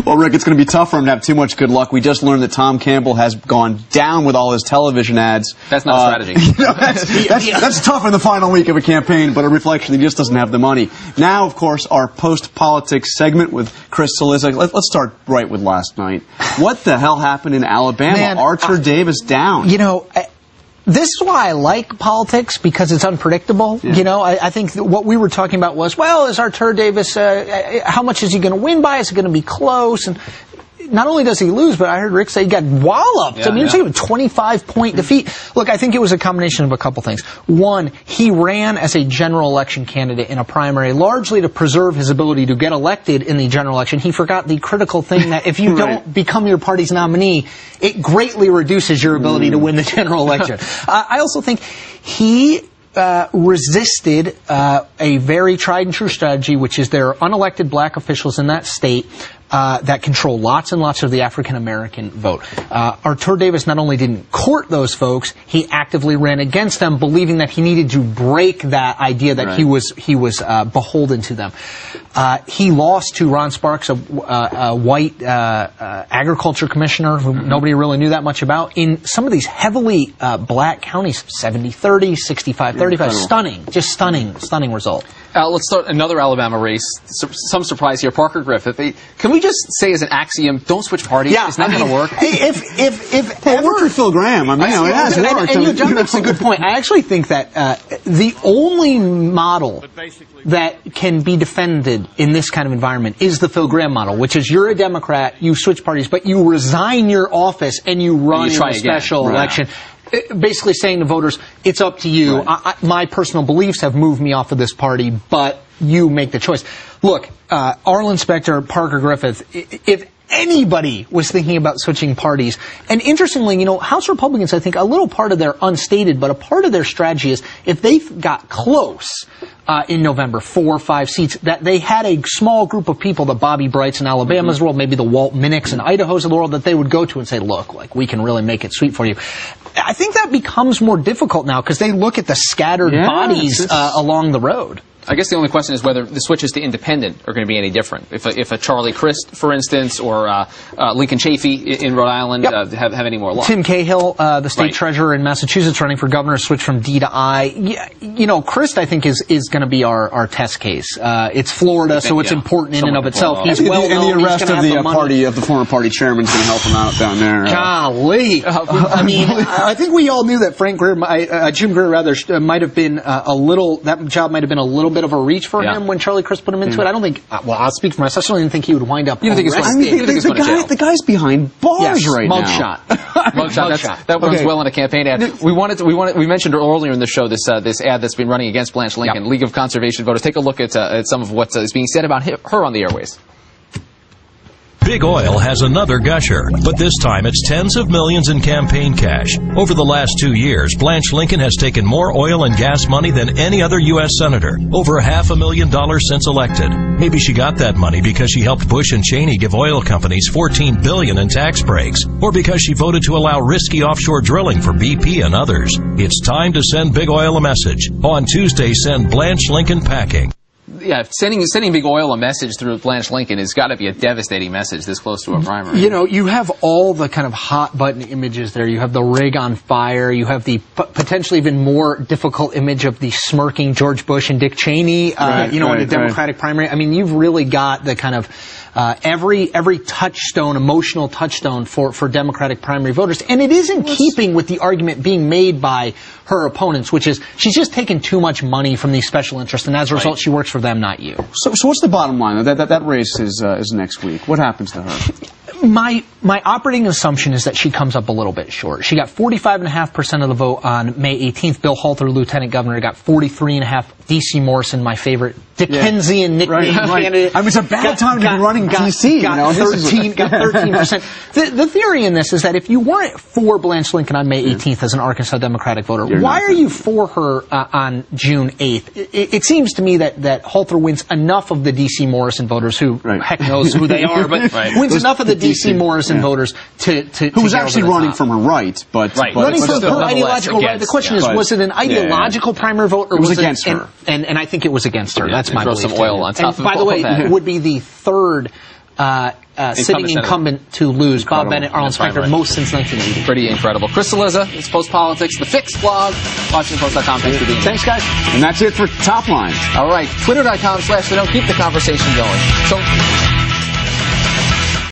Well, Rick, it's going to be tough for him to have too much good luck. We just learned that Tom Campbell has gone down with all his television ads. That's not a strategy. That's tough in the final week of a campaign, but a reflection he just doesn't have the money. Now, of course, our post-politics segment with Chris Cillizza. Let's start right with last night. What the hell happened in Alabama? Man, Archer Davis down. You know, this is why I like politics, because it's unpredictable. Yeah. You know, I think what we were talking about was, well, is Artur Davis, how much is he going to win by? Is it going to be close? And not only does he lose, but I heard Rick say he got walloped. Yeah, I mean, it's like a 25-point defeat. Look, I think it was a combination of a couple things. One, he ran as a general election candidate in a primary, largely to preserve his ability to get elected in the general election. He forgot the critical thing that if you don't become your party's nominee, it greatly reduces your ability to win the general election. I also think he resisted a very tried and true strategy, which is there are unelected black officials in that state that control lots and lots of the African American vote. Artur Davis not only didn't court those folks, he actively ran against them, believing that he needed to break that idea that he was beholden to them. He lost to Ron Sparks, a white agriculture commissioner who nobody really knew that much about, in some of these heavily black counties, 70-30, 65-35. Stunning, just stunning result. Let's start another Alabama race. Some surprise here. Parker Griffith. Can we just say as an axiom, don't switch parties? Yeah, it's not going to work. If Well, worked with Phil Graham. I mean, it has worked. And John makes a good point. I actually think that the only model that can be defended in this kind of environment is the Phil Graham model, which is you're a Democrat, you switch parties, but you resign your office and you run in a special election. Basically saying to voters, it's up to you. My personal beliefs have moved me off of this party, but you make the choice. Look, Arlen Specter, Parker Griffith, if anybody was thinking about switching parties, and interestingly, you know, House Republicans, I think a little part of their unstated, but a part of their strategy is if they got close in November, 4 or 5 seats, that they had a small group of people, the Bobby Brights in Alabama's world, maybe the Walt Minnicks in Idaho's of the world, that they would go to and say, look, like, we can really make it sweet for you. I think that becomes more difficult now because they look at the scattered bodies along the road. I guess the only question is whether the switches to independent are going to be any different. If a Charlie Crist, for instance, or Lincoln Chafee in Rhode Island have any more luck. Tim Cahill, the state treasurer in Massachusetts, running for governor, switched from D to I. You know, Crist, I think, is going to be our test case. It's Florida, so it's important in and of itself. He's well known. And the arrest of the former party chairman is going to help him out down there. Golly. I mean, I think we all knew that Jim Greer, might have been that job might have been a little bit of a reach for him when Charlie Crist put him into it. I don't think, well, I'll speak for myself. I certainly didn't think he would wind up arrested. The guy's behind bars right now. Mugshot. That runs well in a campaign ad. We mentioned earlier in the show this ad that's been running against Blanche Lincoln, League of Conservation Voters. Take a look at some of what is being said about her on the airways. Big Oil has another gusher, but this time it's tens of millions in campaign cash. Over the last 2 years, Blanche Lincoln has taken more oil and gas money than any other U.S. senator, over $500,000 since elected. Maybe she got that money because she helped Bush and Cheney give oil companies $14 billion in tax breaks, or because she voted to allow risky offshore drilling for BP and others. It's time to send Big Oil a message. On Tuesday, send Blanche Lincoln packing. Yeah, sending Big Oil a message through Blanche Lincoln has got to be a devastating message this close to a primary. You know, you have all the kind of hot button images there. You have the rig on fire. You have the potentially even more difficult image of the smirking George Bush and Dick Cheney, in a Democratic primary. I mean, you've really got the kind of every touchstone, emotional touchstone for Democratic primary voters. And it is in keeping with the argument being made by her opponents, which is she's just taken too much money from these special interests, and as a result, she works for them, not you. So what's the bottom line? That race is next week. What happens to her? My operating assumption is that she comes up a little bit short. She got 45.5% of the vote on May 18th. Bill Halter, Lieutenant Governor, got 43.5%. D.C. Morrison, my favorite Dickensian nickname candidate. I mean, it's a bad time to be running D.C. Got 13%. The theory in this is that if you weren't for Blanche Lincoln on May 18th as an Arkansas Democratic voter, why are you for her on June 8th? It seems to me that Halter wins enough of the D.C. Morrison voters, who heck knows who they are, but wins enough of the D.C. Morrison voters to who was actually running from her right, but running from her ideological right. The question is, was it an ideological primary vote, or was it against her? And I think it was against her. That's my belief. Throw some oil on top of it. By the way, it would be the third sitting incumbent to lose. Bob Bennett, Arlen Specter, most since 1980. Pretty incredible. Chris Cillizza, it's Post Politics, The Fix blog, WashingtonPost.com. Thanks for being here. Thanks, guys. And that's it for Top Line. All right, Twitter.com/the Note. Keep the conversation going. So.